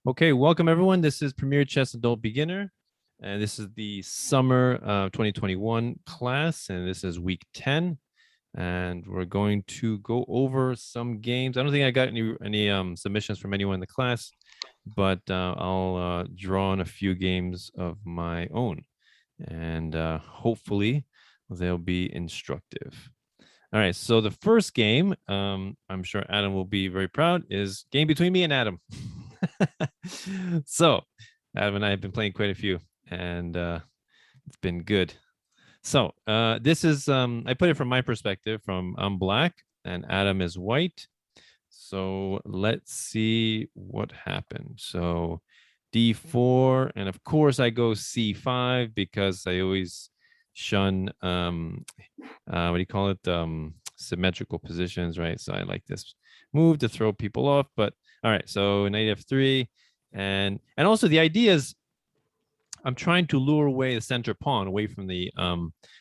Okay, welcome everyone. This is Premier Chess Adult Beginner, and this is the summer 2021 class, and this is week 10. And we're going to go over some games. I don't think I got any submissions from anyone in the class, but I'll draw on a few games of my own, and hopefully they'll be instructive. All right, so the first game, I'm sure Adam will be very proud, is game between me and Adam. So Adam and I have been playing quite a few, and it's been good. So this is I put it from my perspective. From I'm black and Adam is white. So let's see what happened. So D4, and of course I go C5 because I always shun what do you call it? Symmetrical positions, right? So I like this move to throw people off. But all right, so knight F3, and also the idea is I'm trying to lure away the center pawn away from the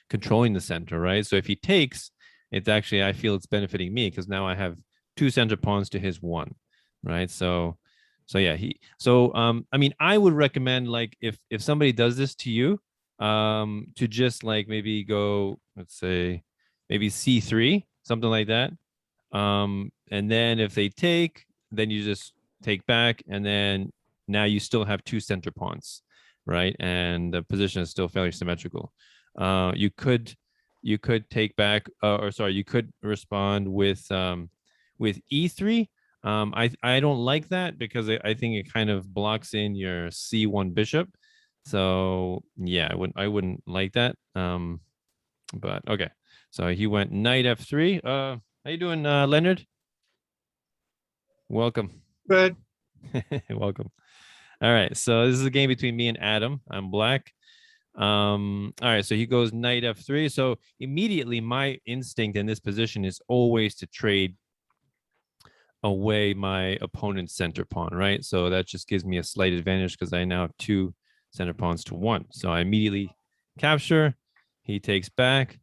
controlling the center, right? So if he takes, it's actually I feel it's benefiting me because now I have two center pawns to his one, right? So yeah, I mean I would recommend, like, if somebody does this to you, to just like maybe go, let's say maybe C3, something like that. And then if they take, then you just take back, and then now you still have two center pawns, right? And the position is still fairly symmetrical. You could take back, or sorry, you could respond with E3. I don't like that because I think it kind of blocks in your C1 bishop. So yeah, I wouldn't like that. But okay. So he went knight F3. How you doing, Leonard? Welcome. Good. Welcome. All right. So this is a game between me and Adam. I'm black. All right. So he goes knight F3. So immediately my instinct in this position is always to trade away my opponent's center pawn, right? So that just gives me a slight advantage because I now have two center pawns to one. So I immediately capture. He takes back.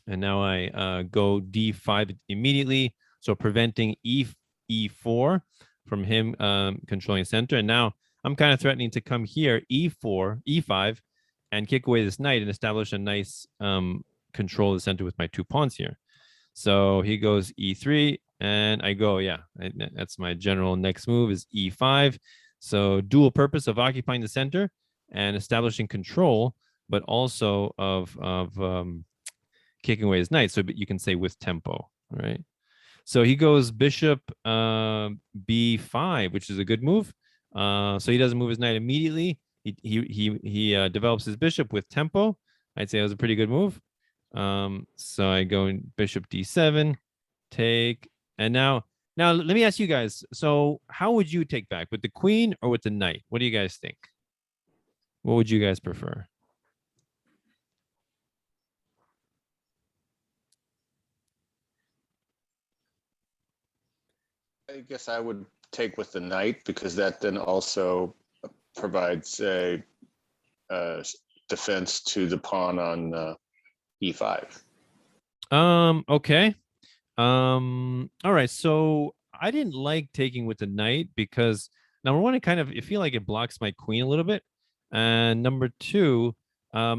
And now I go D5 immediately. So preventing E4 from him controlling center. And now I'm kind of threatening to come here, E4, E5, and kick away this knight and establish a nice control of the center with my two pawns here. So he goes E3, and I go, yeah, that's my general next move is E5. So dual purpose of occupying the center and establishing control, but also of kicking away his knight. So you can say with tempo, right? So he goes bishop B5, which is a good move. So he doesn't move his knight immediately. He develops his bishop with tempo. I'd say it was a pretty good move. So I go in bishop D7, take, and now let me ask you guys. So how would you take back, with the queen or with the knight? What do you guys think? What would you guys prefer? I guess I would take with the knight because that then also provides a defense to the pawn on E5. Okay. All right. So I didn't like taking with the knight because number one, I feel like it blocks my queen a little bit. And number two,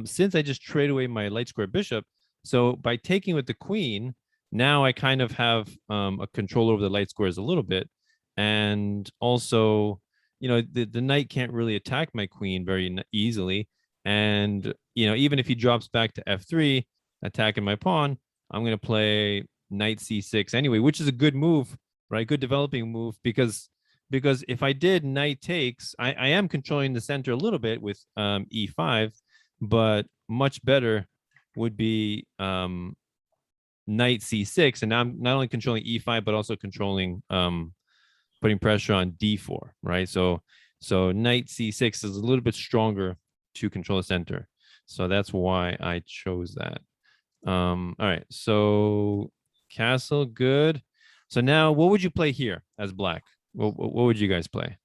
since I just trade away my light square bishop, so by taking with the queen, now I kind of have a control over the light squares a little bit. And also, the knight can't really attack my queen very easily. And, even if he drops back to F3, attacking my pawn, I'm going to play knight C6 anyway, which is a good move, right? Good developing move because if I did knight takes, I am controlling the center a little bit with E5, but much better would be knight C6, and now I'm not only controlling E5 but also controlling putting pressure on D4, right? So knight C6 is a little bit stronger to control the center, so that's why I chose that. All right, so castle, good. So now what would you play here as black? What would you guys play?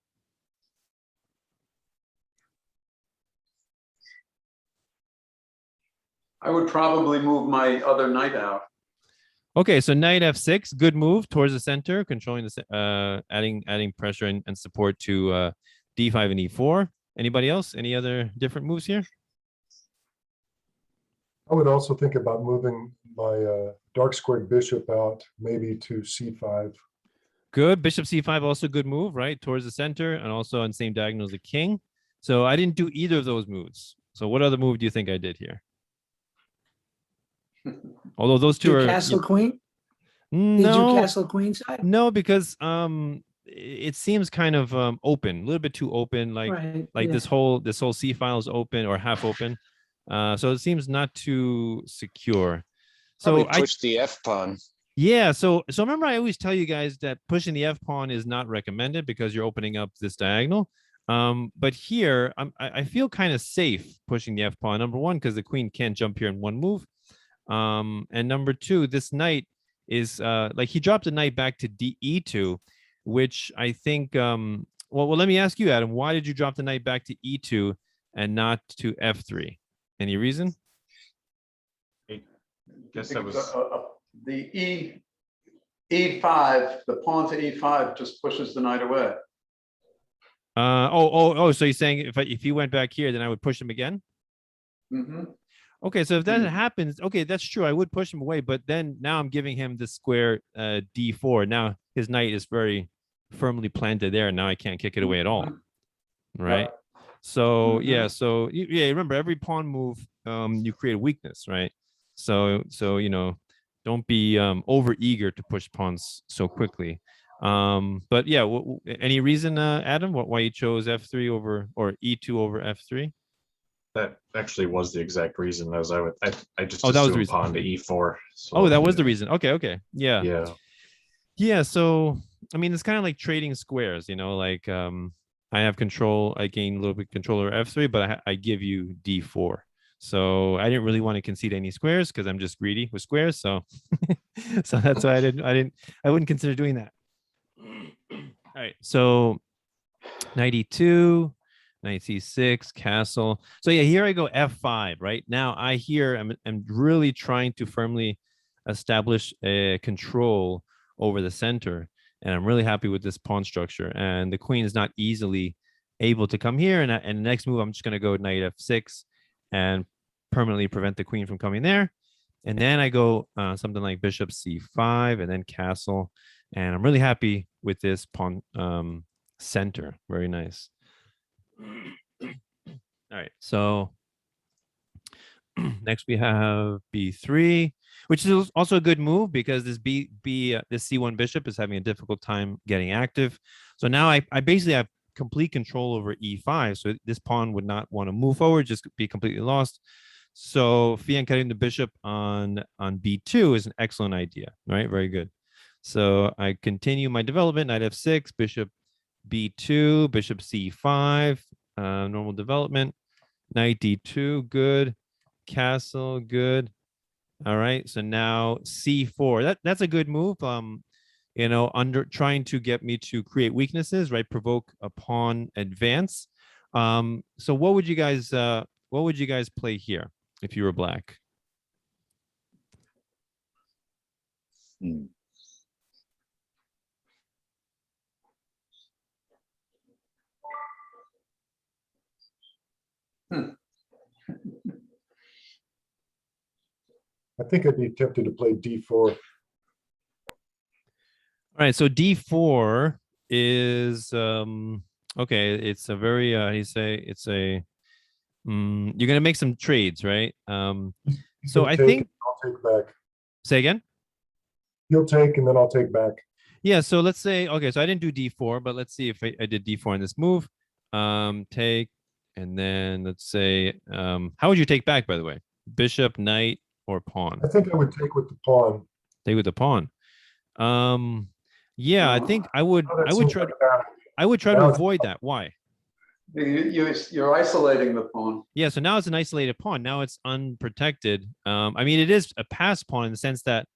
I would probably move my other knight out. Okay, so knight f6, good move towards the center, controlling adding pressure and support to d5 and e4. Anybody else? Any other different moves here? I would also think about moving my dark squared bishop out, maybe to c5. Good. Bishop c5, also good move, right? Towards the center and also on same diagonal as the king. So I didn't do either of those moves. So what other move do you think I did here? Although those two Do are castle queen? Did you no, castle queen side? no, because it seems kind of open, a little bit too open, Right. like yeah. this whole C file is open or half open. So it seems not too secure. Probably So I push the F pawn. yeah, so remember I always tell you guys that pushing the F pawn is not recommended because you're opening up this diagonal. But here I feel kind of safe pushing the F pawn. Number one, because the queen can't jump here in one move. And number two, this knight is like he dropped the knight back to e2, which I think well, let me ask you, Adam, why did you drop the knight back to e2 and not to f3? Any reason? Guess that was the e5, the pawn to e5 just pushes the knight away. So you're saying if he went back here, then I would push him again? Mm-hmm. Okay, so if that happens, okay, that's true. I would push him away, but then now I'm giving him the square d4. Now his knight is very firmly planted there, and now I can't kick it away at all. Right? So yeah, so yeah, remember every pawn move, you create a weakness, right? So you know, don't be over eager to push pawns so quickly. But yeah, any reason, Adam, why you chose f3 over or e2 over f3? That actually was the exact reason. As I just that was the assumed reason. pawn to e4. So, Oh, that was the reason. Okay, yeah. Yeah, so I mean, it's kind of like trading squares, you know, like I have control, I gain a little bit control over f3, but I give you d4. So I didn't really want to concede any squares because I'm just greedy with squares. So so that's why I wouldn't consider doing that. All right, so 92, knight c6, castle. So yeah, here I go f5, right? Now I'm really trying to firmly establish a control over the center. And I'm really happy with this pawn structure. And the queen is not easily able to come here. And the next move, I'm just going to go knight f6 and permanently prevent the queen from coming there. And then I go something like bishop c5 and then castle. And I'm really happy with this pawn center. Very nice. All right. So next we have b3, which is also a good move because this this c1 bishop is having a difficult time getting active. So now I basically have complete control over e5. So this pawn would not want to move forward, just be completely lost. So fianchetting the bishop on b2 is an excellent idea, right? Very good. So I continue my development, knight f6, bishop b2, bishop c5, normal development, knight d2, good, castle, good. All right, so now c4. That's a good move. You know, under trying to get me to create weaknesses, right? Provoke a pawn advance. So what would you guys play here if you were black? I think I'd be tempted to play d4. All right, so d4 is okay. It's a very you say it's a you're gonna make some trades, right? So I think I'll take back. Say again. You'll take and then I'll take back. Yeah, so let's say okay, so I didn't do d4, but let's see if I did d4 in this move. Take, and then let's say how would you take back, by the way? Bishop, knight, or pawn? I think I would take with the pawn. Take with the pawn. Yeah, I think I would try to avoid that. Why? You're isolating the pawn. Yeah, so now it's an isolated pawn. Now it's unprotected. I mean, it is a pass pawn in the sense that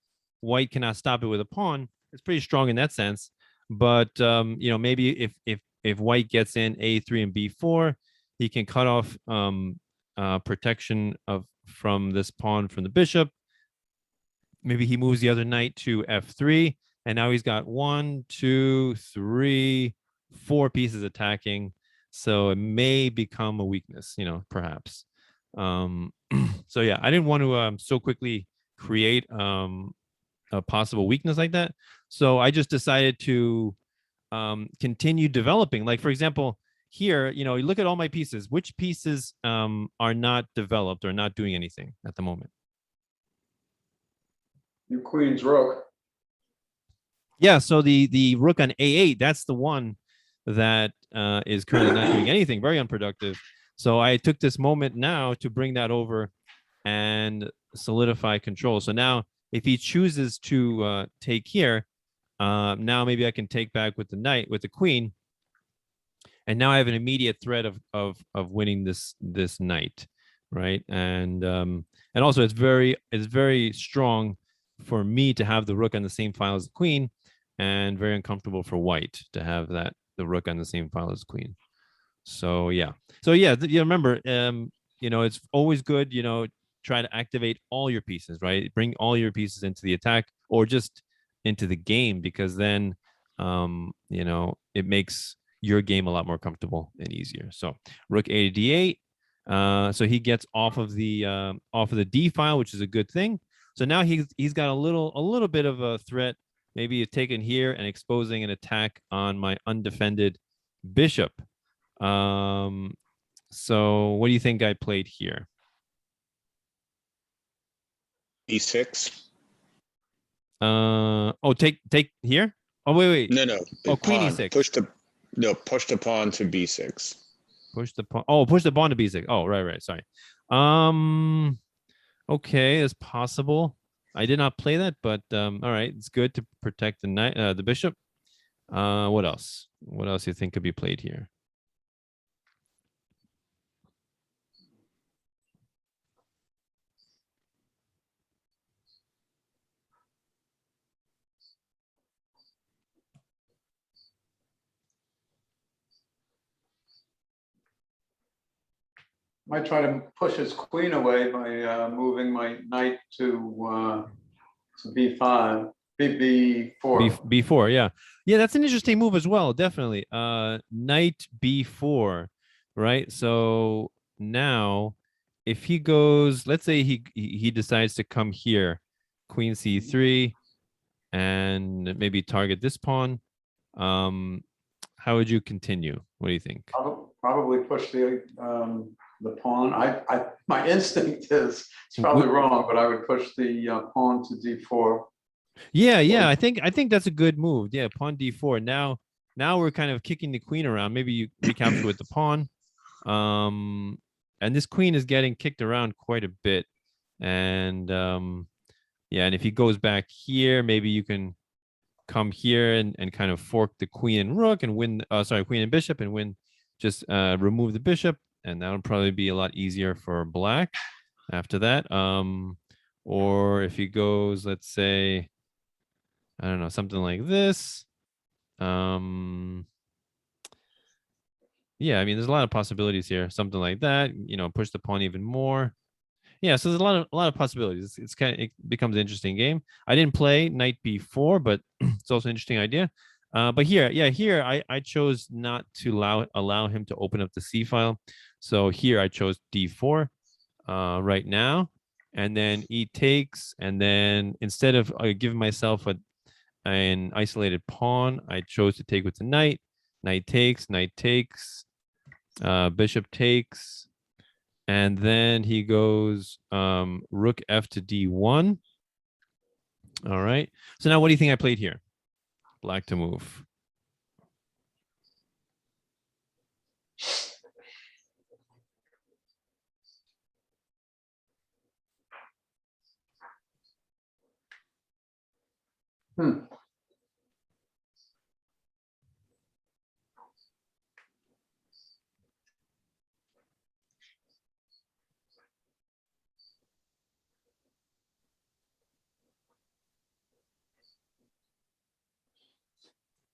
white cannot stop it with a pawn. It's pretty strong in that sense. But you know, maybe if white gets in a3 and b4, he can cut off protection from this pawn from the bishop. maybe he moves the other knight to f3, and now he's got 1, 2, 3, 4 pieces attacking. So it may become a weakness, perhaps. So yeah, I didn't want to so quickly create a possible weakness like that. So I just decided to continue developing. Like, for example, here, you look at all my pieces. Which pieces are not developed or not doing anything at the moment? Your queen's rook. Yeah, so the rook on a8, that's the one that is currently not doing anything, very unproductive. So I took this moment now to bring that over and solidify control. So now if he chooses to take here, now maybe I can take back with the knight, with the queen. And now I have an immediate threat of winning this knight, right? And also it's very strong for me to have the rook on the same file as the queen, and very uncomfortable for white to have the rook on the same file as queen. So yeah, you remember, it's always good, try to activate all your pieces, right? Bring all your pieces into the attack or just into the game, because then it makes your game a lot more comfortable and easier. So rook a to d8. So he gets off of the d file, which is a good thing. So now he's got a little bit of a threat, maybe taking here and exposing an attack on my undefended bishop. So what do you think I played here? E6. Take here. Oh, wait. No. Oh, queen pawn. e6. Push the pawn to b6. Push the pawn. Oh, push the pawn to b6. Oh, right. Sorry. Okay, it's possible. I did not play that, but all right, it's good to protect the knight, the bishop. What else? What else do you think could be played here? Might try to push his queen away by moving my knight to b5, b4. B4, yeah, that's an interesting move as well. Definitely, knight b4, right? So now, if he goes, let's say he decides to come here, queen c3, and maybe target this pawn. How would you continue? What do you think? Probably push the pawn. My instinct is it's probably wrong, but I would push the pawn to d4. Yeah. I think that's a good move. Yeah, pawn d4. Now we're kind of kicking the queen around. Maybe you recapture with the pawn. And this queen is getting kicked around quite a bit. And yeah, and if he goes back here, maybe you can come here and kind of fork the queen and rook and win. Queen and bishop and win. Just remove the bishop, and that'll probably be a lot easier for black after that. Or if he goes, let's say, I don't know, something like this. Yeah, I mean, there's a lot of possibilities here. Something like that, push the pawn even more. Yeah, so there's a lot of possibilities. It becomes an interesting game. I didn't play knight b4, but it's also an interesting idea. But here I chose not to allow him to open up the c file. So here I chose d4 right now, and then e takes, and then instead of giving myself an isolated pawn, I chose to take with the knight. Knight takes, bishop takes, and then he goes rook f to d1. All right. So now what do you think I played here? Black to move.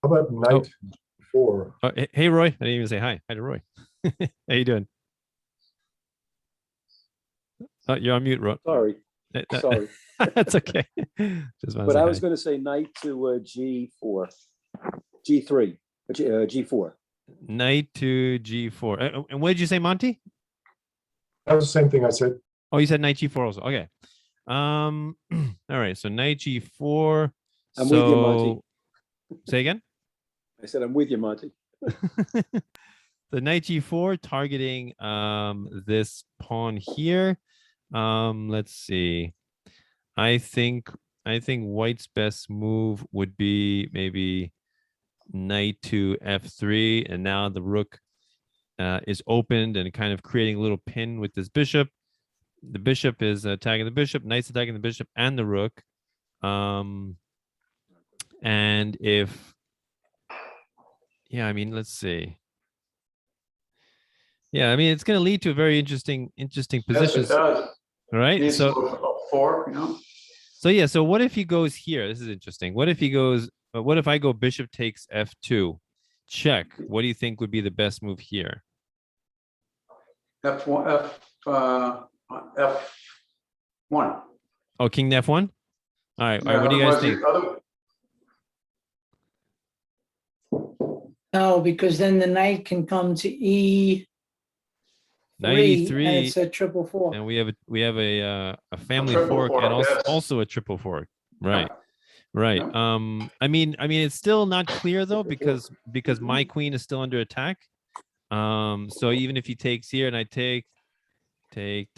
How about knight four? Hey, Roy. I didn't even say hi. Hi to Roy. How you doing? You're on mute, Roy. Sorry. Sorry. That's okay. Just want to But say I was hi. going to say knight to G4, G3, G4. Knight to G4. And what did you say, Monty? That was the same thing I said. Oh, you said knight G4 also. Okay. All right. So knight G4. I'm with you, Monty. Say again. I said, I'm with you, Monty. The knight G4 targeting this pawn here. Let's see. I think white's best move would be maybe knight to F3, and now the rook is opened and kind of creating a little pin with this bishop. The bishop is attacking the bishop, knight's attacking the bishop and the rook. And if, yeah, I mean, let's see. Yeah, I mean, it's going to lead to a very interesting Yes, positions, it does. right? Needs So, to go 4, you know? so yeah, so what if he goes here? This is interesting. What if he goes, what if I go bishop takes F2, check? What do you think would be the best move here? F1, F1. Oh, king to F1? All right, what do you guys think? No, because then the knight can come to E3, Knight and E3, it's a triple four. and we have a family triple fork fork, and also yes. also a triple fork. Right. Yeah. Right. Yeah. I mean it's still not clear though, because my queen is still under attack. So even if he takes here and I take, and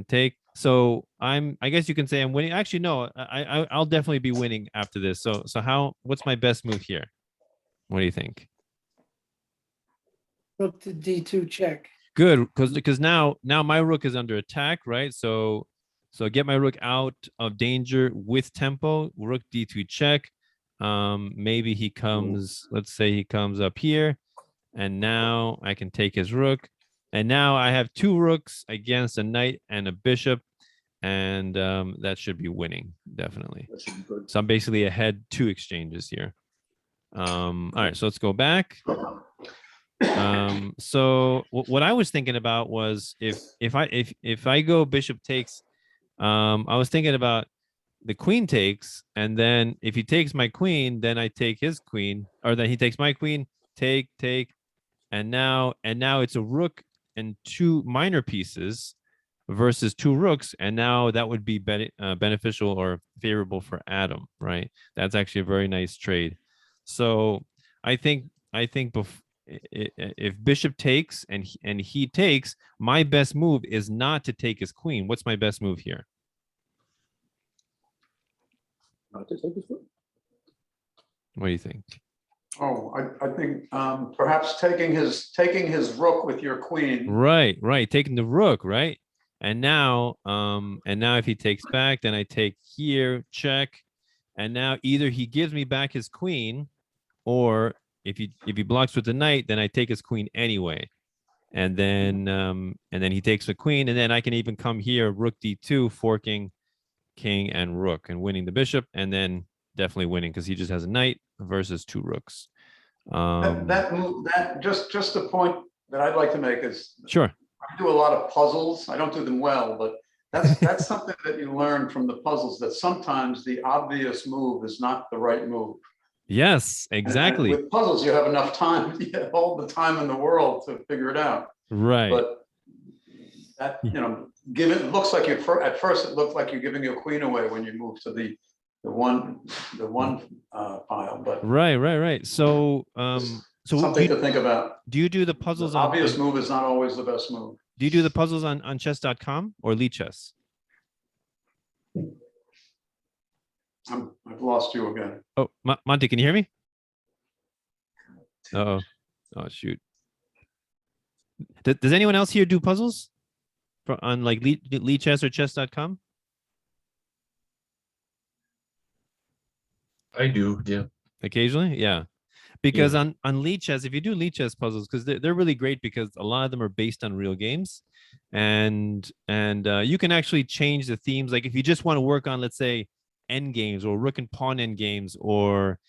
take, so I guess you can say I'm winning. Actually, no, I'll definitely be winning after this. So what's my best move here? What do you think? Rook to D2 check. Good, because now my rook is under attack, right? So get my rook out of danger with tempo. Rook D2 check. Maybe he comes, let's say he comes up here, and now I can take his rook. And now I have 2 rooks against a knight and a bishop, and that should be winning, definitely. That should be good. So I'm basically ahead 2 exchanges here. All right, so let's go back. So what I was thinking about was if I go bishop takes, I was thinking about the queen takes, and then if he takes my queen, then I take his queen, or then he takes my queen, take, and now it's a rook and 2 minor pieces versus 2 rooks, and now that would be beneficial or favorable for Adam, right? That's actually a very nice trade. So I think if bishop takes and he takes, my best move is not to take his queen. What's my best move here? Not to take his foot. What do you think? Oh, I think perhaps taking his rook with your queen. Right, taking the rook, right? And now if he takes back, then I take here, check, and now either he gives me back his queen, or if he blocks with the knight, then I take his queen anyway, and then he takes the queen, and then I can even come here, rook D2, forking king and rook and winning the bishop, and then definitely winning because he just has a knight versus 2 rooks. That move, that just the point that I'd like to make is, Sure. I do a lot of puzzles. I don't do them well, but that's something that you learn from the puzzles, that sometimes the obvious move is not the right move. Yes, And exactly. with puzzles, you have enough time, you have all the time in the world to figure it out. Right. But that, you know, it looks like at first it looked like you're giving your queen away when you move to the one pile, but Right. So so something to think about. do you do the The puzzles obvious move is not always the best move. do you do the puzzles on chess.com or Lead Chess? I've lost you again. Oh, Monty, can you hear me? Uh-oh. Oh, shoot. Does anyone else here do puzzles on like Lead Chess or chess.com? I do, yeah. Occasionally, yeah. Because on Lead Chess, if you do Lead Chess puzzles, because they're really great, because a lot of them are based on real games, and you can actually change the themes. Like if you just want to work on, let's say, end games or rook and pawn end games, or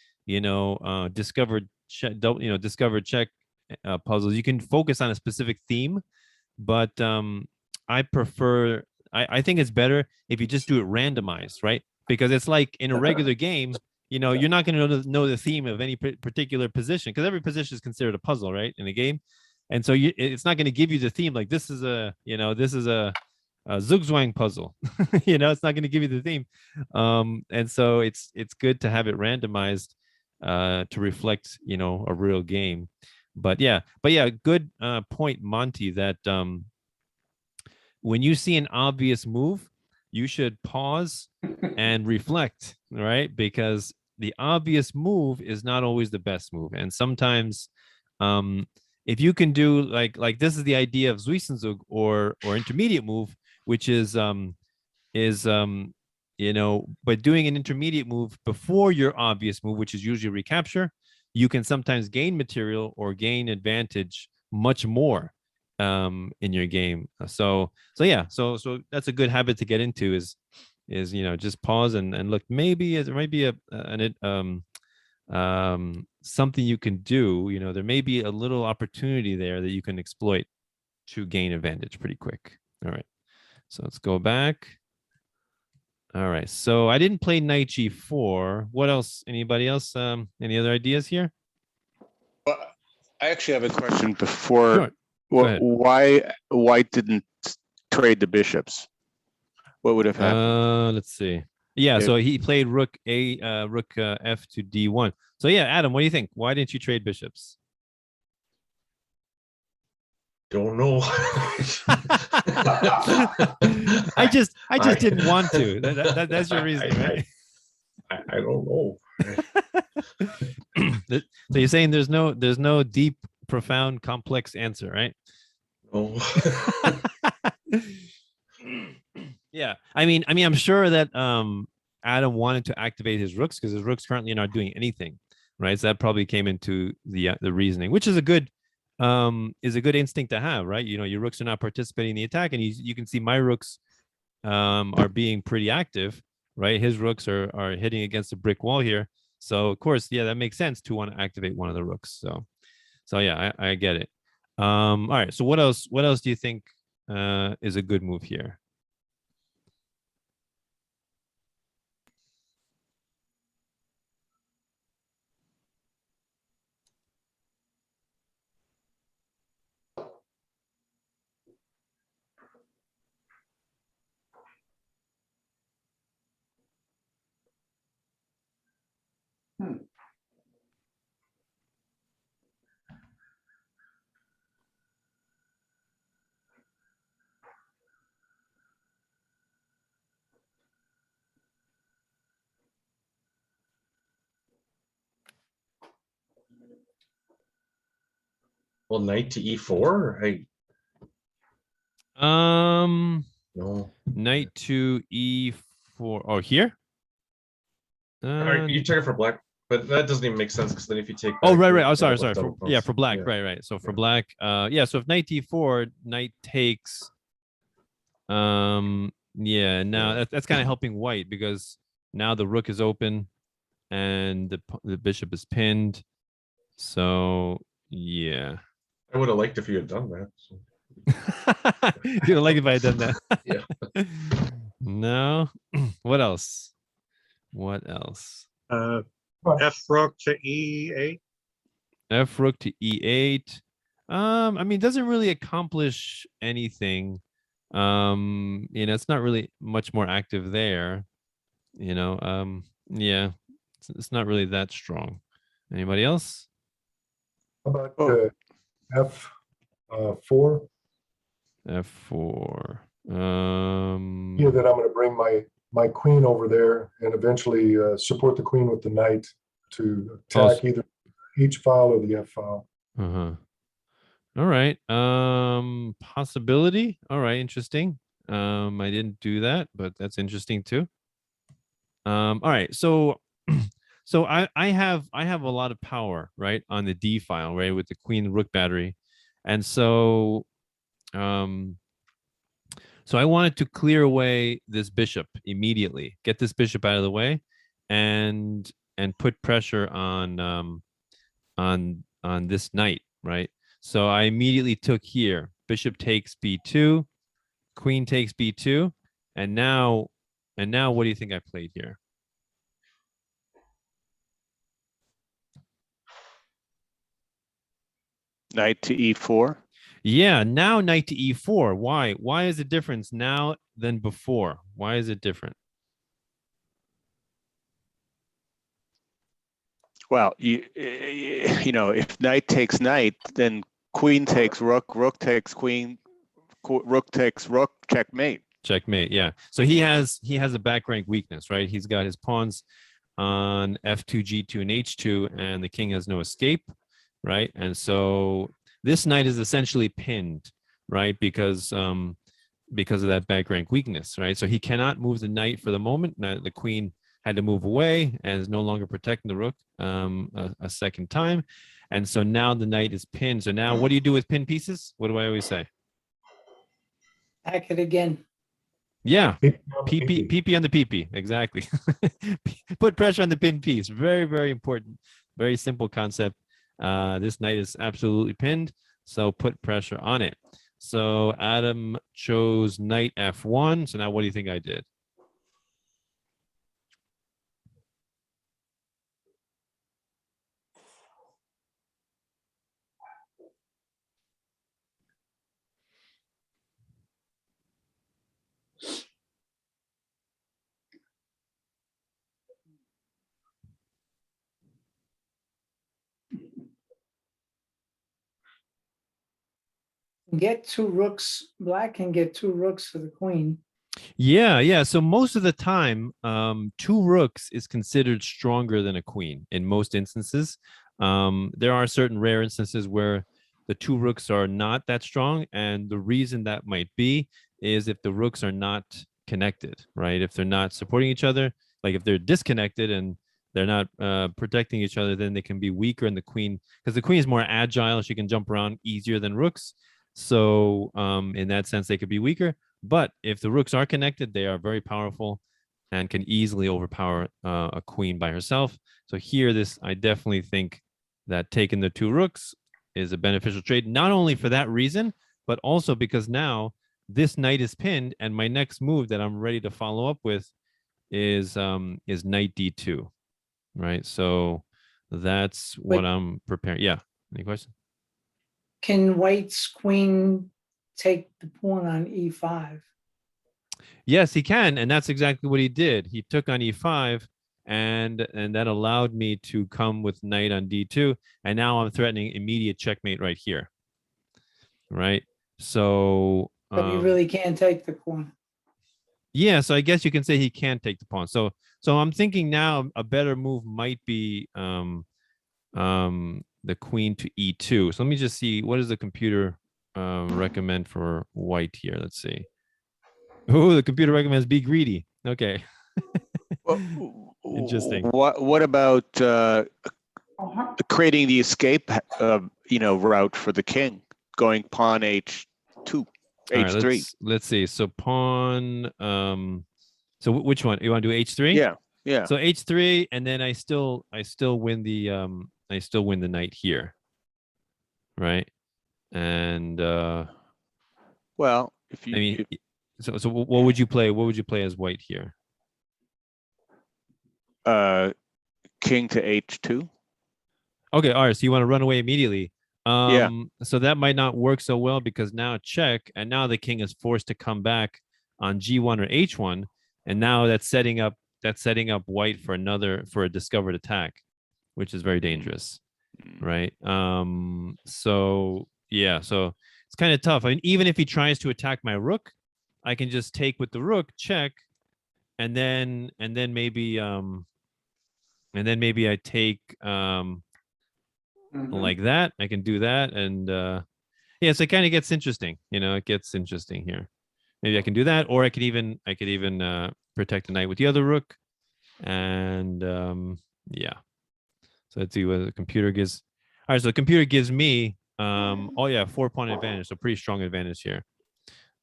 discovered check puzzles, you can focus on a specific theme. But I prefer I think it's better if you just do it randomized, right? Because it's like in a regular game, you know, you're not going to know the theme of any particular position because every position is considered a puzzle, right? In a game. And so it's not going to give you the theme like this is a, you know, this is a Zugzwang puzzle. You know, it's not going to give you the theme. And so it's good to have it randomized to reflect, you know, a real game. But yeah, good point, Monty, that when you see an obvious move, you should pause and reflect, right? Because the obvious move is not always the best move. And sometimes if you can do like this is the idea of Zwischenzug or intermediate move, which is you know, but doing an intermediate move before your obvious move, which is usually recapture, you can sometimes gain material or gain advantage much more in your game. So that's a good habit to get into is you know, just pause and look. Maybe there might be something you can do. You know, there may be a little opportunity there that you can exploit to gain advantage pretty quick. All right, so let's go back. All right, so I didn't play knight g4. What else? Anybody else? Any other ideas here? Well, I actually have a question before. Sure. Go ahead. Why White didn't trade the bishops? What would have happened? Let's see. Yeah, so he played rook f to d1. So yeah, Adam, what do you think? Why didn't you trade bishops? Don't know. I just didn't want to. That's your reason, right? I don't know. So you're saying there's no deep, profound, complex answer, right? Oh. Yeah, I mean, I'm sure that Adam wanted to activate his rooks because his rooks currently are not doing anything, right? So that probably came into the reasoning, which is a good instinct to have, right? You know, your rooks are not participating in the attack, and you can see my rooks are being pretty active, right? His rooks are hitting against a brick wall here, so of course, yeah, that makes sense to want to activate one of the rooks. So yeah, I get it. All right, so what else do you think is a good move here? Well, knight to e4. No. Knight to e4. Oh, here. You took it for black, but that doesn't even make sense because then if you take. Oh, back, right. you Oh, have sorry. double For post. black. Yeah. Right. So for black, yeah. So if knight d4, knight takes. Yeah. Now that's kind of helping white because now the rook is open, and the bishop is pinned. So yeah. I would have liked if you had done that. So. You'd have liked if I had done that. Yeah. No. What else? F rook to E8. F rook to e8. I mean, it doesn't really accomplish anything. You know, it's not really much more active there. You know, yeah, it's not really that strong. Anybody else? How about F4? F4. Yeah, that I'm going to bring my queen over there and eventually support the queen with the knight to attack either H file or the F file. Uh-huh. All right. Possibility. All right, interesting. I didn't do that, but that's interesting too. All right. So I have a lot of power, right, on the D file, right, with the queen rook battery. And so so I wanted to clear away this bishop immediately, get this bishop out of the way and put pressure on this knight, right? So I immediately took here, bishop takes b2, queen takes b2, And now what do you think I played here? Knight to e4. Yeah, now knight to e4. Why? Why is it different now than before? Why is it different? Well, you know, if knight takes knight, then queen takes rook, rook takes queen, rook takes rook, checkmate. Checkmate. Yeah. So he has a back rank weakness, right? He's got his pawns on f2, g2, and h2, and the king has no escape, right? And so this knight is essentially pinned, right? Because of that back rank weakness, right? So he cannot move the knight for the moment. Now, the queen had to move away and is no longer protecting the rook a second time. And so now the knight is pinned. So now what do you do with pinned pieces? What do I always say? Hack it again. Yeah, PP. PP on the PP, exactly. Put pressure on the pinned piece. Very, very important. Very simple concept. This knight is absolutely pinned, so put pressure on it. So Adam chose knight f1. So now what do you think I did? Get two rooks. Black can get two rooks for the queen. Yeah. So most of the time, two rooks is considered stronger than a queen in most instances. There are certain rare instances where the two rooks are not that strong, and the reason that might be is if the rooks are not connected, right? If they're not supporting each other, like if they're disconnected and they're not protecting each other, then they can be weaker. And the queen, because the queen is more agile, she can jump around easier than rooks. So in that sense, they could be weaker. But if the rooks are connected, they are very powerful and can easily overpower a queen by herself. So here, I definitely think that taking the two rooks is a beneficial trade, not only for that reason, but also because now this knight is pinned, and my next move that I'm ready to follow up with is knight d2, right? So that's what I'm preparing. Yeah. Any question? Can white's queen take the pawn on e5? Yes, he can, and that's exactly what he did. He took on e5, and that allowed me to come with knight on d2, and now I'm threatening immediate checkmate right here, right? So But he really can't take the pawn. yeah, so I guess you can say he can take the pawn. So I'm thinking now a better move might be the queen to e2. So let me just see, what does the computer recommend for white here? Let's see. Oh, the computer recommends be greedy. Okay. Interesting. What about creating the escape, route for the king, going pawn h2, h3? Right, let's see. So pawn. So which one you want to do? H3. Yeah. So h3, and then I still win the knight here, right? And well, if you, I mean, so what would you play? What would you play as white here? King to h2. Okay, all right. So you want to run away immediately. Yeah. So that might not work so well because now check, and now the king is forced to come back on g1 or h1, and now that's setting up white for a discovered attack, which is very dangerous, right? So yeah, so it's kind of tough. I mean, even if he tries to attack my rook, I can just take with the rook, check, and then maybe I take like that. I can do that, and yeah, so it kind of gets interesting. It gets interesting here. Maybe I can do that, or I could even protect the knight with the other rook, and yeah. So let's see what the computer gives. All right, so the computer gives me 4-pawn advantage, so pretty strong advantage here.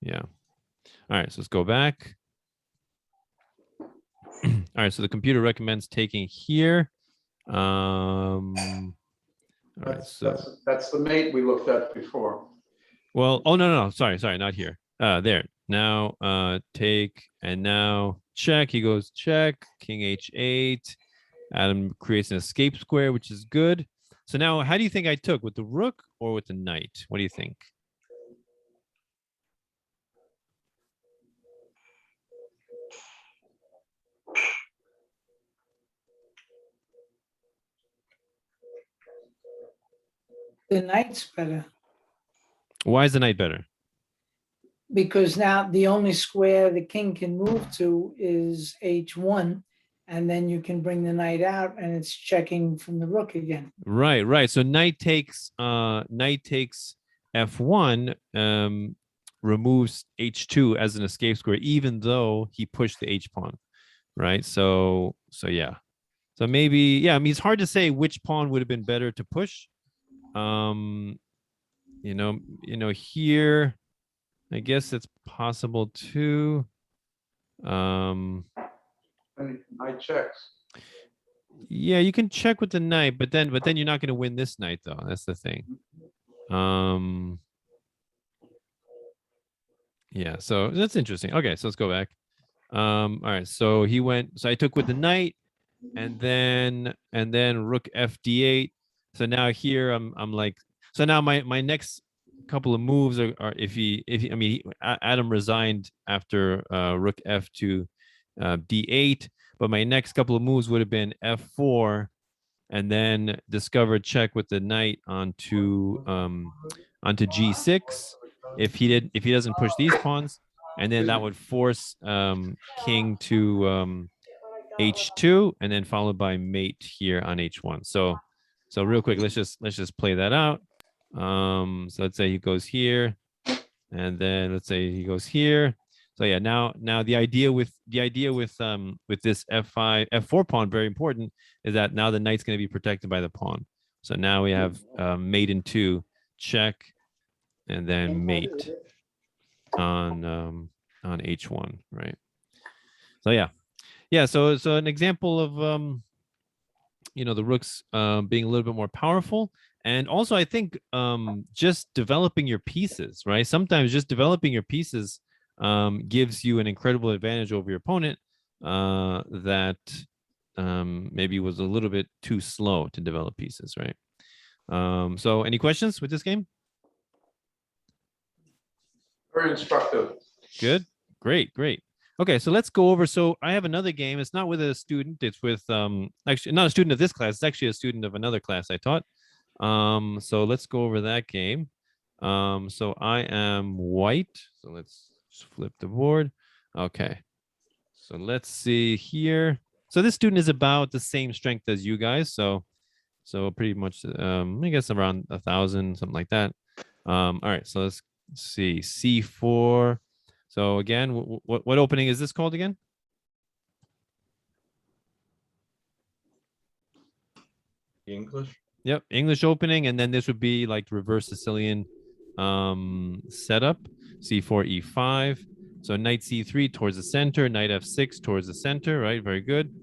Yeah. All right, so let's go back. All right, so the computer recommends taking here. All right, so That's the mate we looked at before. well, oh no, sorry, not here. There, now take, and now check. He goes check, king h8. Adam creates an escape square, which is good. So now, how do you think I took, with the rook or with the knight? What do you think? The knight's better, Why is the knight better? because now the only square the king can move to is h1, and then you can bring the knight out and it's checking from the rook again. Right, right. So knight takes f1, removes h2 as an escape square, even though he pushed the h pawn, right? So yeah. So maybe, yeah, I mean, it's hard to say which pawn would have been better to push. You know, here, I guess it's possible too. And knight checks. Yeah, you can check with the knight, but then you're not going to win this knight, though. That's the thing. Yeah, so that's interesting. Okay, so let's go back. All right, so he went, so I took with the knight, and then rook fd8. So now here I'm like, so now my next couple of moves are if he I mean, Adam resigned after rook f to d8, but my next couple of moves would have been f4, and then discover check with the knight onto g6 if he doesn't push these pawns, and then that would force king to h2, and then followed by mate here on h1. So real quick, let's just play that out. So let's say he goes here, and then let's say he goes here. So yeah, now the idea with this f4 pawn, very important, is that now the knight's going to be protected by the pawn. So now we have mate in 2, check, and then mate on h1, right? So yeah, so an example of the rooks being a little bit more powerful. And also, I think just developing your pieces, right? Sometimes just developing your pieces gives you an incredible advantage over your opponent that maybe was a little bit too slow to develop pieces, right? So any questions with this game? Very instructive. Good. Great. Okay, so let's go over. So I have another game. It's not with a student. It's with actually not a student of this class. It's actually a student of another class I taught. So let's go over that game. So I am white. So let's just flip the board. Okay. So let's see here. So this student is about the same strength as you guys. So pretty much I guess around 1,000, something like that. All right, so let's see. C4. So again, what opening is this called again? English. Yep, English opening, and then this would be like reverse Sicilian setup. C4, E5. So knight C3 towards the center, knight F6 towards the center, right? Very good.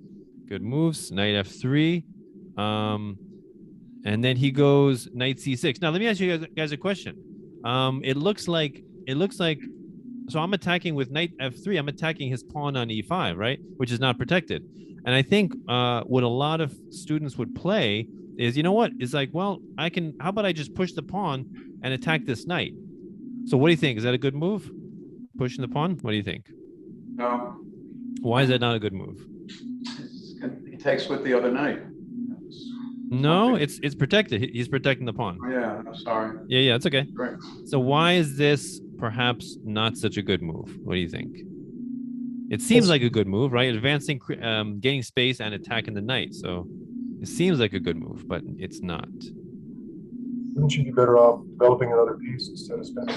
Good moves. Knight F3. And then he goes knight C6. Now let me ask you guys a question. It looks like so I'm attacking with knight F3. I'm attacking his pawn on E5, right? Which is not protected. And I think what a lot of students would play is, you know what? It's like, well, how about I just push the pawn and attack this knight? So what do you think? Is that a good move? Pushing the pawn? What do you think? No, Why is that not a good move? he takes with the other knight. No, it's protected. He's protecting the pawn. Yeah, I'm sorry. Yeah, it's okay. Great. So why is this perhaps not such a good move? What do you think? It seems like a good move, right? Advancing, gaining space and attacking the knight. So it seems like a good move, but it's not. Wouldn't you be better off developing another piece instead of spending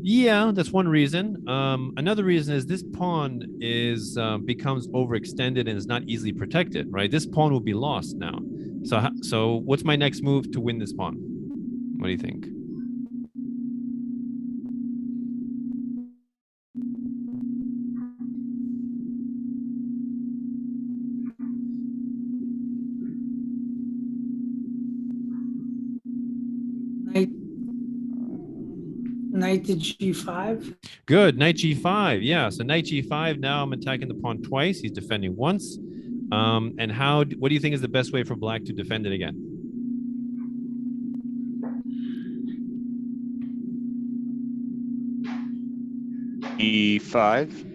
Yeah, that's one reason. Another reason is this pawn becomes overextended and is not easily protected, right? This pawn will be lost now. So what's my next move to win this pawn? What do you think? Knight to G5. Good. Knight G5. Yeah. So knight G5. Now I'm attacking the pawn twice. He's defending once. And what do you think is the best way for black to defend it again? E5.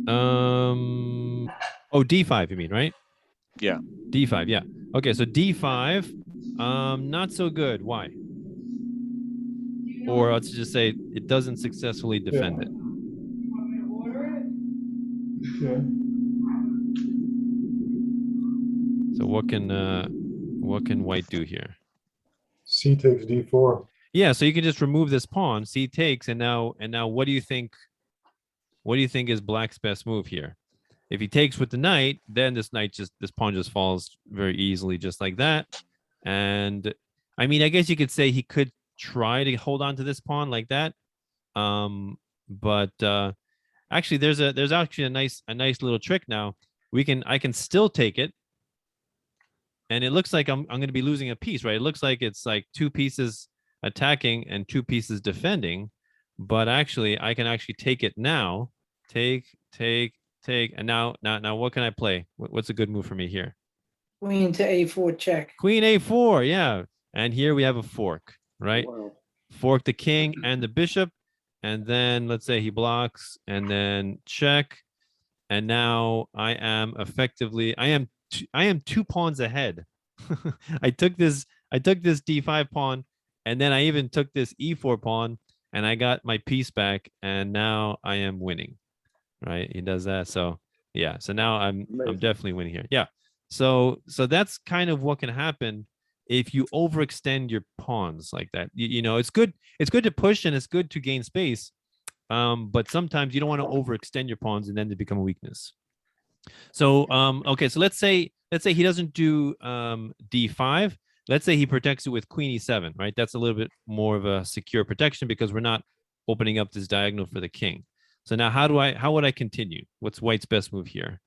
Oh, D5, you mean, right? Yeah. D5, yeah. Okay, so D5, not so good. Why? Or let's just say it doesn't successfully defend it. Yeah. So what can white do here? C takes D4. Yeah, so you can just remove this pawn. C takes, and now what do you think? What do you think is black's best move here? If he takes with the knight, then this pawn just falls very easily, just like that. And I mean, I guess you could say he could try to hold on to this pawn like that. But actually, there's actually a nice little trick now. I can still take it, and it looks like I'm going to be losing a piece, right? It looks like it's like 2 pieces attacking and 2 pieces defending, but actually I can actually take it now. Take, and now what can I play? What's a good move for me here? Queen to A4 check. Queen A4, yeah. And here we have a fork, right? Wow. Fork the king and the bishop, and then let's say he blocks, and then check, and now I am 2 pawns ahead. I took this D5 pawn, and then I even took this E4 pawn, and I got my piece back, and now I am winning. Right? He does that. So yeah. So now I'm definitely winning here. Yeah. So that's kind of what can happen if you overextend your pawns like that. You know, it's good to push and it's good to gain space. But sometimes you don't want to overextend your pawns and then they become a weakness. So okay, so let's say he doesn't do D5. Let's say he protects it with Queen E7, right? That's a little bit more of a secure protection because we're not opening up this diagonal for the king. So now how would I continue? What's white's best move here?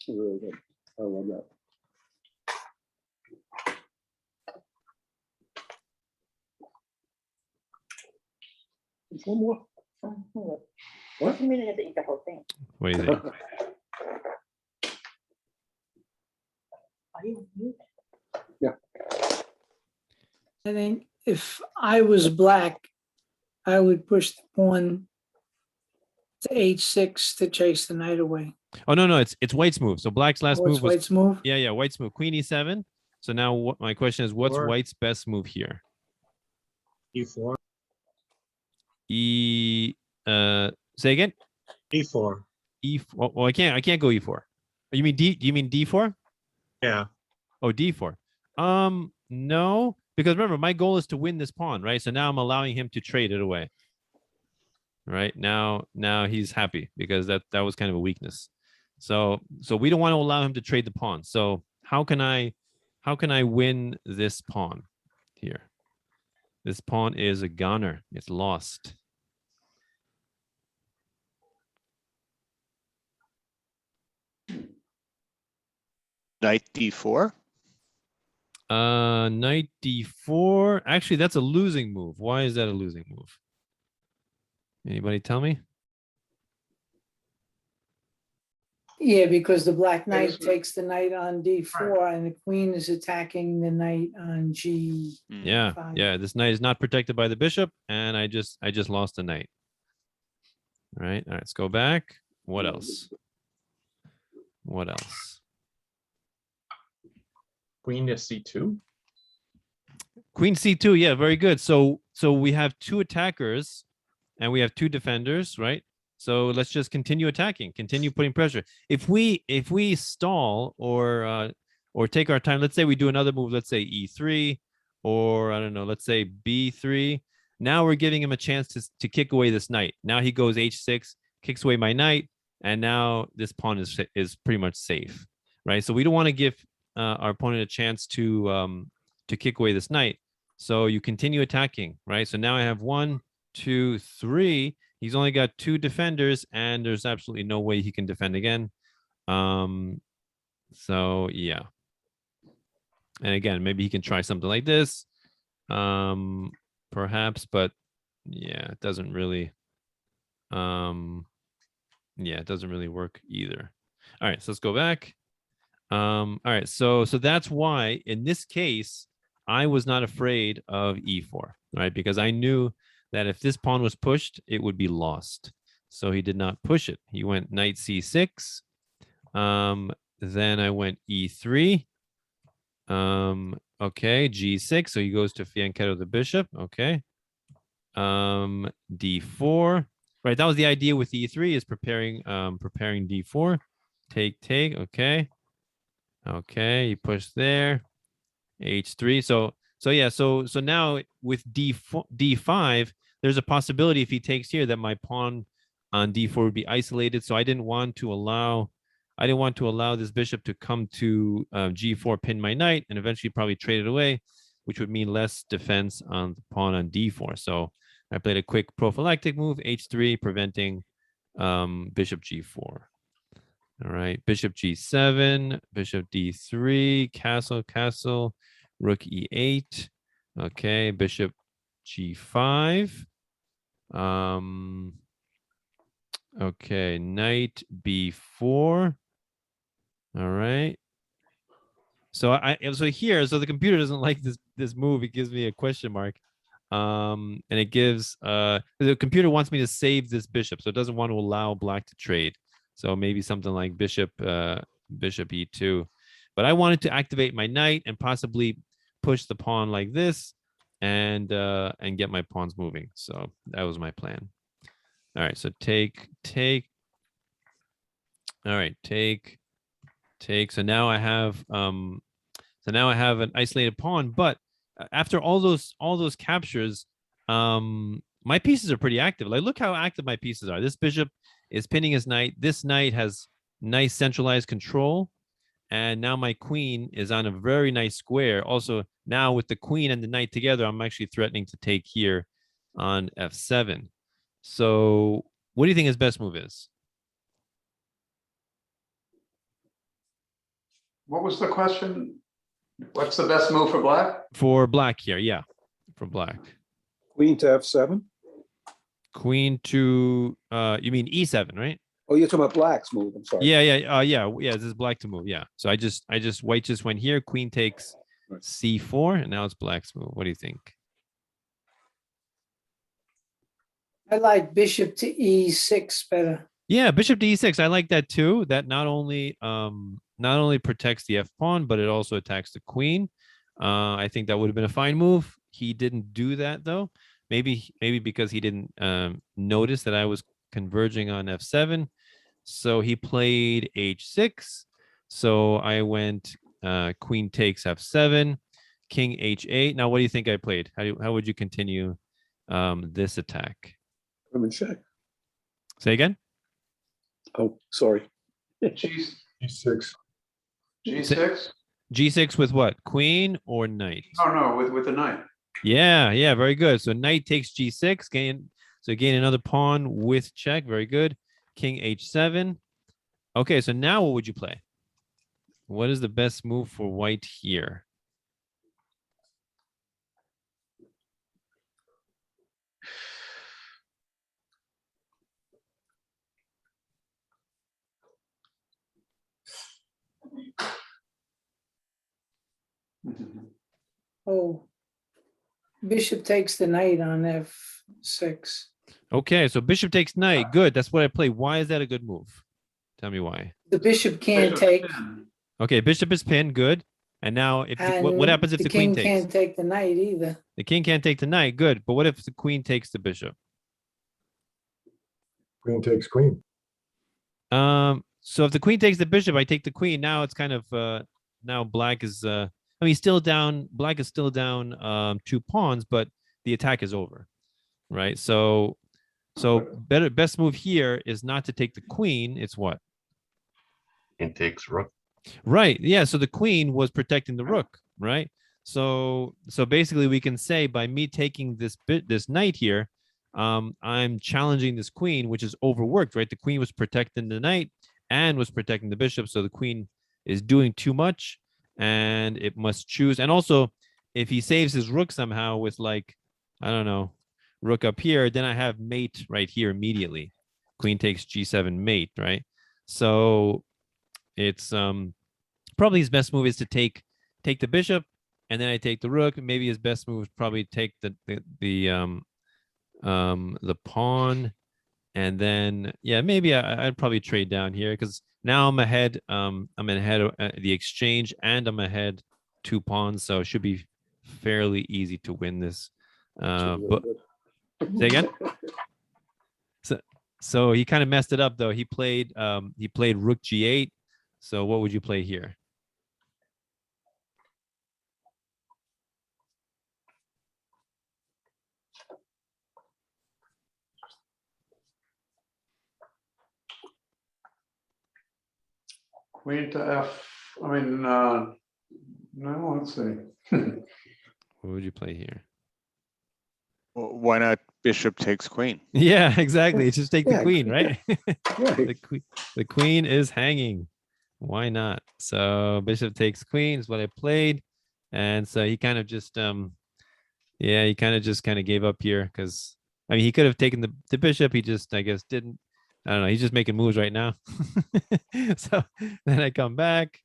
Really good. I love that. There's one more. What? You mean you have to eat the whole thing? What do you think? Are you mute? I think if I was black, I would push the pawn to H6 to chase the knight away. Oh no, it's white's move. So black's last What's move was white's move? yeah, white's move. Queen E7. So now my question is, what's Or- white's best move here? E4. Say again. E4. E4. Well, I can't go E4. You mean D? Do you mean D4? Yeah. Oh, D4. No, because remember, my goal is to win this pawn, right? So now I'm allowing him to trade it away. Right now he's happy because that was kind of a weakness. So we don't want to allow him to trade the pawn. So how can I win this pawn here? This pawn is a goner. It's lost. Knight D4. Knight D4. Actually, that's a losing move. Why is that a losing move? Anybody tell me? Yeah, because the black knight Yes. takes the knight on D4 and the queen is attacking the knight on G. Yeah, Fine. yeah. This knight is not protected by the bishop, and I just lost the knight. All right, let's go back. What else? What else? Queen to C2. Queen C2. Yeah, very good. So we have 2 attackers, and we have 2 defenders, right? So let's just continue attacking, continue putting pressure. If we stall or take our time, let's say we do another move, let's say E3, or I don't know, let's say B3. Now we're giving him a chance to kick away this knight. Now he goes H6, kicks away my knight, and now this pawn is pretty much safe, right? So we don't want to give our opponent a chance to kick away this knight. So you continue attacking, right? So now I have 1, 2, 3. He's only got 2 defenders, and there's absolutely no way he can defend again. So yeah. And again, maybe he can try something like this. Perhaps, but yeah, it doesn't really yeah, it doesn't really work either. All right, so let's go back. All right, so that's why in this case I was not afraid of e4, right? Because I knew that if this pawn was pushed, it would be lost. So he did not push it. He went knight c6. Then I went e3. Okay, g6. So he goes to fianchetto the bishop. Okay. D4. Right, that was the idea with e3 is preparing d4. Take. Okay. Okay, you push there. H3. So yeah, so now with D5, there's a possibility if he takes here that my pawn on D4 would be isolated. So I didn't want to allow this bishop to come to G4, pin my knight, and eventually probably trade it away, which would mean less defense on the pawn on D4. So I played a quick prophylactic move, H3, preventing bishop G4. All right, bishop G7, bishop D3, castle, rook E8. Okay, bishop G5. Okay, knight B4. All right. So so the computer doesn't like this move. It gives me a question mark. And it gives the computer wants me to save this bishop, so it doesn't want to allow black to trade. So maybe something like bishop E2. But I wanted to activate my knight and possibly push the pawn like this and get my pawns moving. So that was my plan. All right, so take. All right, take. So now I have an isolated pawn, but after all those captures, my pieces are pretty active. Like, look how active my pieces are. This bishop is pinning his knight. This knight has nice centralized control. And now my queen is on a very nice square. Also, now with the queen and the knight together, I'm actually threatening to take here on f7. So what do you think his best move is? What was the question? What's the best move for black? For black here, yeah. For black. Queen to F7. Queen to you mean E7, right? Oh, you're talking about black's move. I'm sorry. Yeah. This is black to move. Yeah. So white just went here. Queen takes C4, and now it's black's move. What do you think? I like bishop to E6 better. Yeah, bishop to E6. I like that too. That not only protects the F pawn, but it also attacks the queen. I think that would have been a fine move. He didn't do that though. Maybe because he didn't notice that I was converging on F7. So he played H6. So I went queen takes F7, king H8. Now, what do you think I played? How would you continue this attack? I'm in check. Say again? Oh, sorry. G6. G6. G6? G6 with what? Queen or knight? No, with the knight. Yeah, very good. So knight takes G6, gain another pawn with check. Very good. King H7. Okay, so now what would you play? What is the best move for white here? Oh, bishop takes the knight on F6. Okay, so bishop takes knight. Good. That's what I play. Why is that a good move? Tell me why. The bishop can't Bishop take. ten. Okay, bishop is pinned. Good. And now, what And happens if the king queen takes? can't take the knight either. The king can't take the knight. Good. But what if the queen takes the bishop? Queen takes queen. So if the queen takes the bishop, I take the queen. Now it's kind of now black is still down. Black is still down 2 pawns, but the attack is over, right? So best move here is not to take the queen. It's what? It takes rook. Right. Yeah. So the queen was protecting the rook, right? So basically, we can say by me taking this knight here, I'm challenging this queen, which is overworked, right? The queen was protecting the knight, and was protecting the bishop. So the queen is doing too much and it must choose. And also, if he saves his rook somehow with like, I don't know, rook up here, then I have mate right here immediately. Queen takes g7 mate, right? So it's probably his best move is to take the bishop, and then I take the rook. Maybe his best move is probably take the pawn, and then yeah, maybe I'd probably trade down here because now I'm ahead. I'm ahead of the exchange, and I'm ahead 2 pawns, so it should be fairly easy to win this. But say again. So he kind of messed it up though. He played rook g8. So what would you play here? Queen to F, I mean, no, let's see. What would you play here? Why not bishop takes queen? Yeah, exactly. Just take the Yeah, queen, right? Right. The queen is hanging. Why not? So bishop takes queen is what I played. And so he kind of just yeah, he kind of gave up here because I mean he could have taken the bishop. He just I guess didn't. I don't know. He's just making moves right now. So then I come back.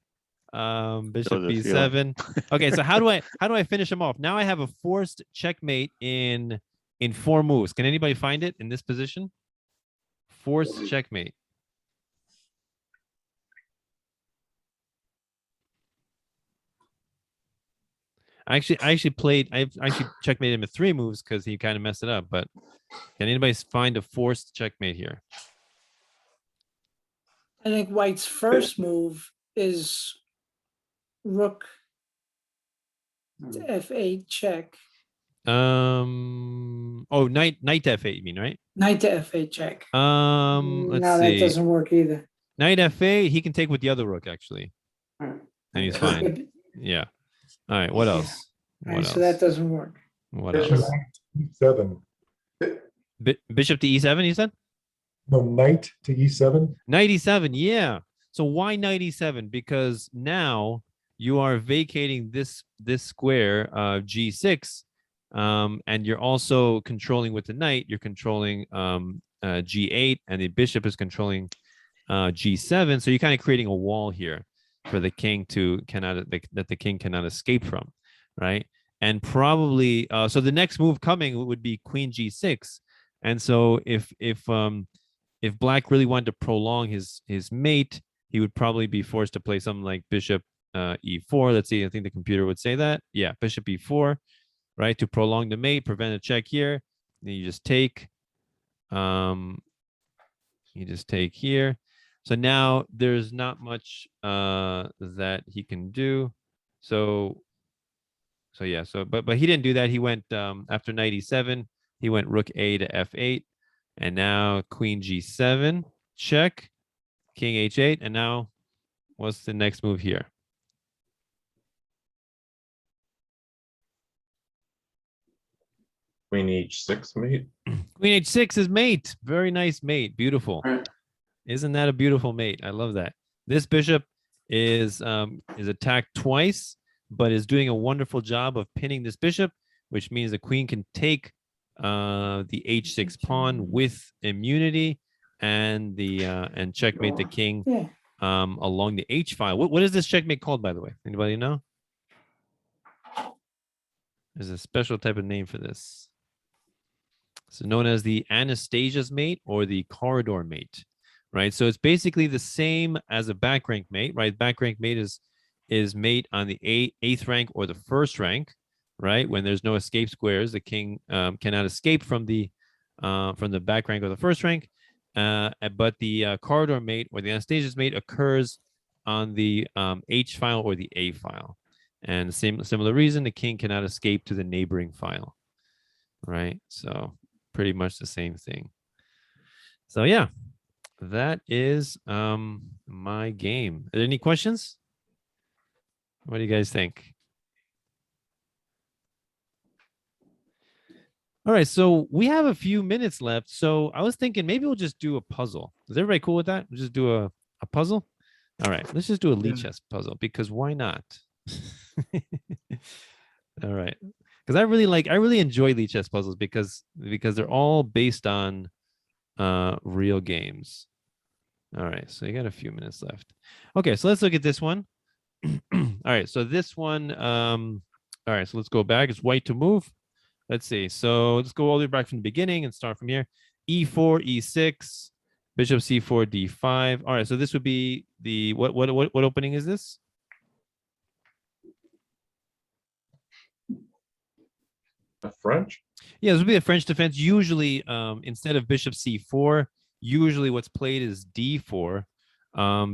Bishop the feeling. b7. Okay, so how do I finish him off? Now I have a forced checkmate in 4 moves. Can anybody find it in this position? Forced checkmate. I actually checkmated him at 3 moves because he kind of messed it up. But can anybody find a forced checkmate here? I think White's first move is rook to f8 check. Oh, knight to f8, you mean, right? Knight to f8 check. Let's No, that see. doesn't work either. Knight f8, he can take with the other rook actually. Alright. And he's fine. Yeah. All right, what else? All What right, so that else? doesn't work. What Bishop. else? E7. Bishop to e7, you said? No, knight to E7. Knight e7, yeah. So why knight e7? Because now you are vacating this square g6, and you're also controlling with the knight. You're controlling g8, and the bishop is controlling g7. So you're kind of creating a wall here for the king that the king cannot escape from, right? And probably so the next move coming would be queen g6, and so if Black really wanted to prolong his mate, he would probably be forced to play something like bishop e4. Let's see, I think the computer would say that. Yeah, bishop e4, right, to prolong the mate, prevent a check here. Then you just take. You just take here. So now there's not much that he can do. So yeah. So but he didn't do that. He went after knight e7. He went rook a to f8. And now queen g7, check, king h8. And now what's the next move here? Queen h6 mate. Queen h6 is mate. Very nice mate. Beautiful. Right. Isn't that a beautiful mate? I love that. This bishop is attacked twice, but is doing a wonderful job of pinning this bishop, which means the queen can take the h6 pawn with immunity and checkmate the king Yeah. along the h file. What is this checkmate called, by the way? Anybody know? There's a special type of name for this. It's known as the Anastasia's mate or the corridor mate, right? So it's basically the same as a back rank mate, right? Back rank mate is mate on the 8th rank or the 1st rank, right? When there's no escape squares, the king cannot escape from the back rank or the 1st rank. But the corridor mate or the Anastasia's mate occurs on the H file or the A file. And similar reason, the king cannot escape to the neighboring file, right? So pretty much the same thing. So yeah, that is my game. Are there any questions? What do you guys think? All right, so we have a few minutes left. So I was thinking maybe we'll just do a puzzle. Is everybody cool with that? We'll just do A puzzle? All right, let's just do a lead chess puzzle because why not? All right, because I really enjoy lead chess puzzles because they're all based on real games. All right, so you got a few minutes left. Okay, so let's look at this one. All right, so this one, all right, so let's go back. It's white to move. Let's see. So let's go all the way back from the beginning and start from here. E4, E6, bishop C4, D5. All right, so this would be the what opening is this? French? Yeah, this would be a French defense. Usually, instead of bishop C4, usually what's played is D4.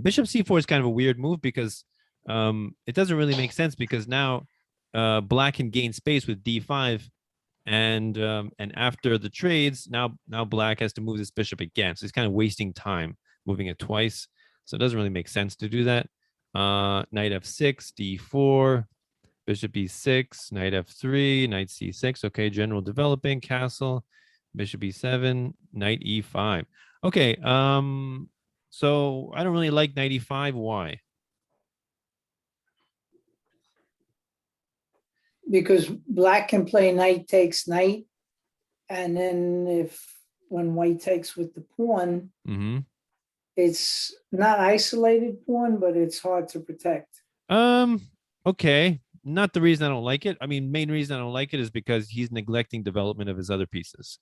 Bishop C4 is kind of a weird move because it doesn't really make sense because now black can gain space with D5. And after the trades, now black has to move this bishop again. So he's kind of wasting time moving it twice. So it doesn't really make sense to do that. Knight F6, D4, bishop E6, knight F3, knight C6. Okay, general developing, castle, bishop E7, knight E5. Okay, so I don't really like knight E5. Why? Because black can play knight takes knight. And then when white takes with the pawn, Mm-hmm. it's not isolated pawn, but it's hard to protect. Okay. Not the reason I don't like it. I mean, main reason I don't like it is because he's neglecting development of his other pieces.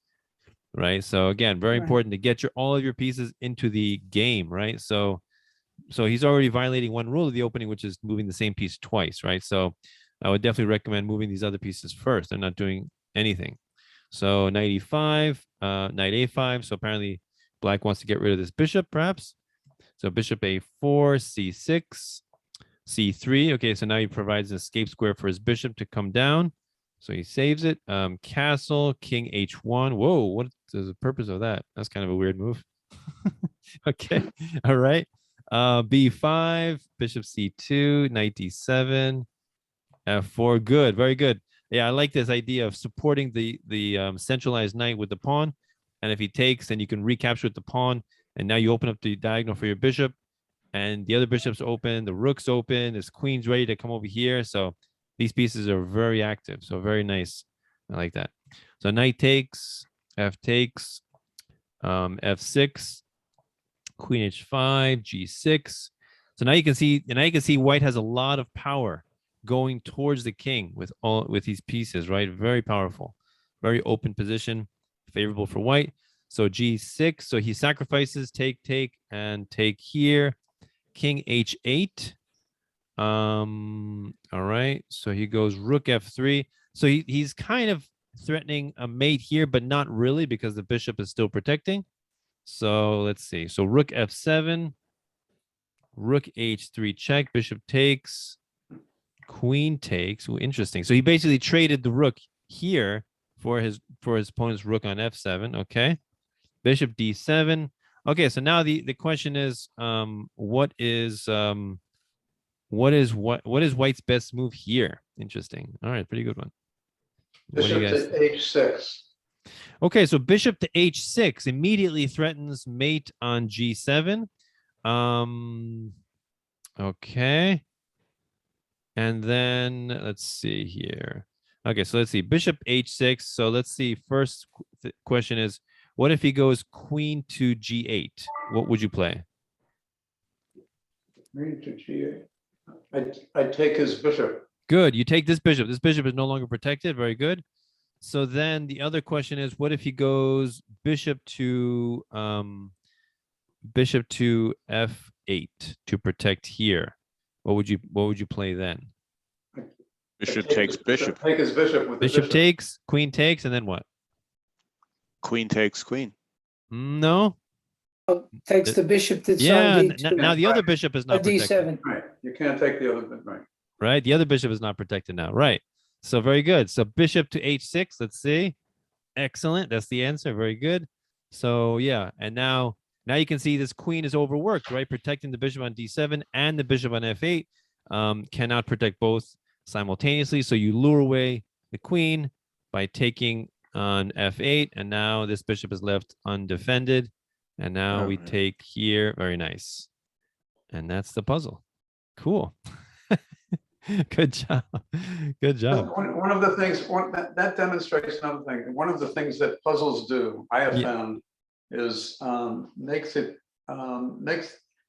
Right. So again, very Right. important to get all of your pieces into the game, right? So he's already violating one rule of the opening, which is moving the same piece twice, right? So I would definitely recommend moving these other pieces first. They're not doing anything. So knight E5, knight A5. So apparently black wants to get rid of this bishop, perhaps. So bishop A4, C6, C3. Okay, so now he provides an escape square for his bishop to come down. So he saves it. Castle, king H1. Whoa, what is the purpose of that? That's kind of a weird move. Okay, all right. B5, bishop C2, knight D7, F4. Good, very good. Yeah, I like this idea of supporting the centralized knight with the pawn. And if he takes, then you can recapture with the pawn. And now you open up the diagonal for your bishop. And the other bishop's open, the rook's open, his queen's ready to come over here. So these pieces are very active. So very nice. I like that. So knight takes, F takes, F6, queen H5, G6. So now you can see white has a lot of power going towards the king with these pieces, right? Very powerful, very open position, favorable for white. So G6. So he sacrifices, take, and take here. King H8. All right. So he goes rook F3. So he's kind of threatening a mate here, but not really because the bishop is still protecting. So let's see. So rook F7, rook H3 check, bishop takes, queen takes. Ooh, interesting. So he basically traded the rook here for his opponent's rook on F7. Okay. Bishop D7. Okay, so now the question is, what is white's best move here? Interesting. All right, pretty good one. What do you Bishop guys to H6. Okay, so bishop to H6 immediately threatens mate on G7. Okay. And then let's see here. Okay, so let's see. Bishop H6. So let's see. First question is, what if he goes queen to G8? What would you play? Queen to G8. I'd take his bishop. Good. You take this bishop. This bishop is no longer protected. Very good. So then the other question is, what if he goes bishop to F8 to protect here? What would you play then? Bishop takes bishop. Take his bishop with the Bishop takes, queen takes, and then what? Queen takes queen. No. Oh, takes the bishop that's Yeah. on D2. Now the other bishop is Or not protected. D7. Right. You can't take the other, right. Right. The other bishop is not protected now. Right. So very good. So bishop to H6. Let's see. Excellent. That's the answer. Very good. So yeah. And now you can see this queen is overworked, right? Protecting the bishop on D7 and the bishop on F8. Cannot protect both simultaneously. So you lure away the queen by taking on F8. And now this bishop is left undefended. And now we take here. Very nice. And that's the puzzle. Cool. Good job. Good job. One of the things, that demonstrates another thing. One of the things that puzzles do, I have Yeah. found, is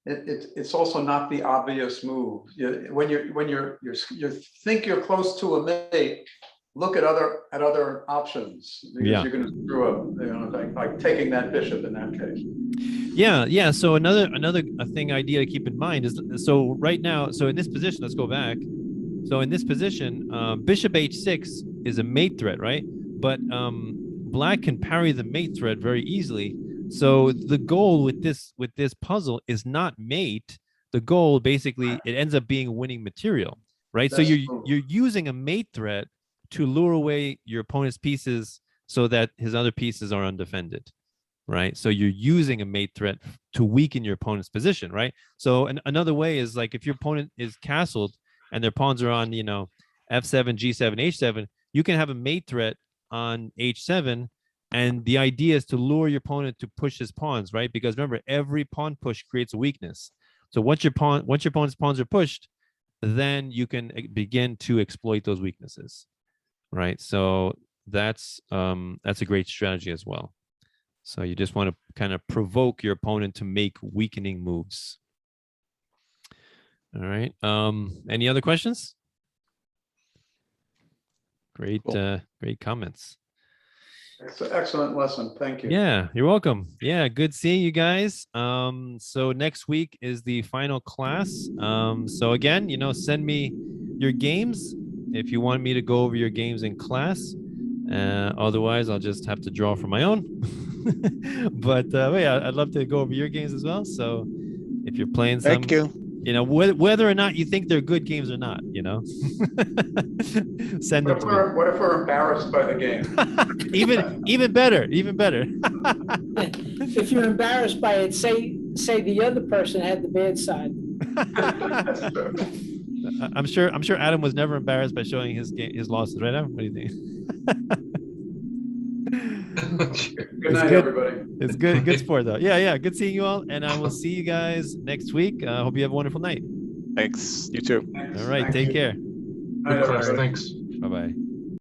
it's also not the obvious move. When you think you're close to a mate, look at other options, because Yeah. you're going to screw up. Like taking that bishop in that case. Yeah. So another idea to keep in mind is, so right now, so in this position, let's go back. So in this position, bishop h6 is a mate threat, right? But black can parry the mate threat very easily. So the goal with this puzzle is not mate. The goal, basically, it ends up being winning material, right? So That's you're using a mate threat to lure away your opponent's pieces so that his other pieces are undefended, right? So you're using a mate threat to weaken your opponent's position, right? So another way is, like, if your opponent is castled and their pawns are on, f7, g7, h7, you can have a mate threat on h7. And the idea is to lure your opponent to push his pawns, right? Because remember, every pawn push creates a weakness. So once your opponent's pawns are pushed, then you can begin to exploit those weaknesses, right? So that's a great strategy as well. So you just want to kind of provoke your opponent to make weakening moves. All right. Any other questions? Great, great comments. Excellent lesson. Thank you. Yeah, you're welcome. Yeah, good seeing you guys. So next week is the final class. So again, send me your games if you want me to go over your games in class. Otherwise, I'll just have to draw for my own. But yeah, I'd love to go over your games as well. So if you're playing some, Thank you. whether or not you think they're good games or not, send them to me. What if we're embarrassed by the game? even better. If you're embarrassed by it, say the other person had the bad side. That's true. I'm sure Adam was never embarrassed by showing his losses, right, Adam? What do you think? Good night, everybody. It's good sport though. Yeah, good seeing you all, and I will see you guys next week. Hope you have a wonderful night. Thanks. You too. Thanks. All right, Thank take you. care. Night, Good class. everybody. Thanks. Bye-bye.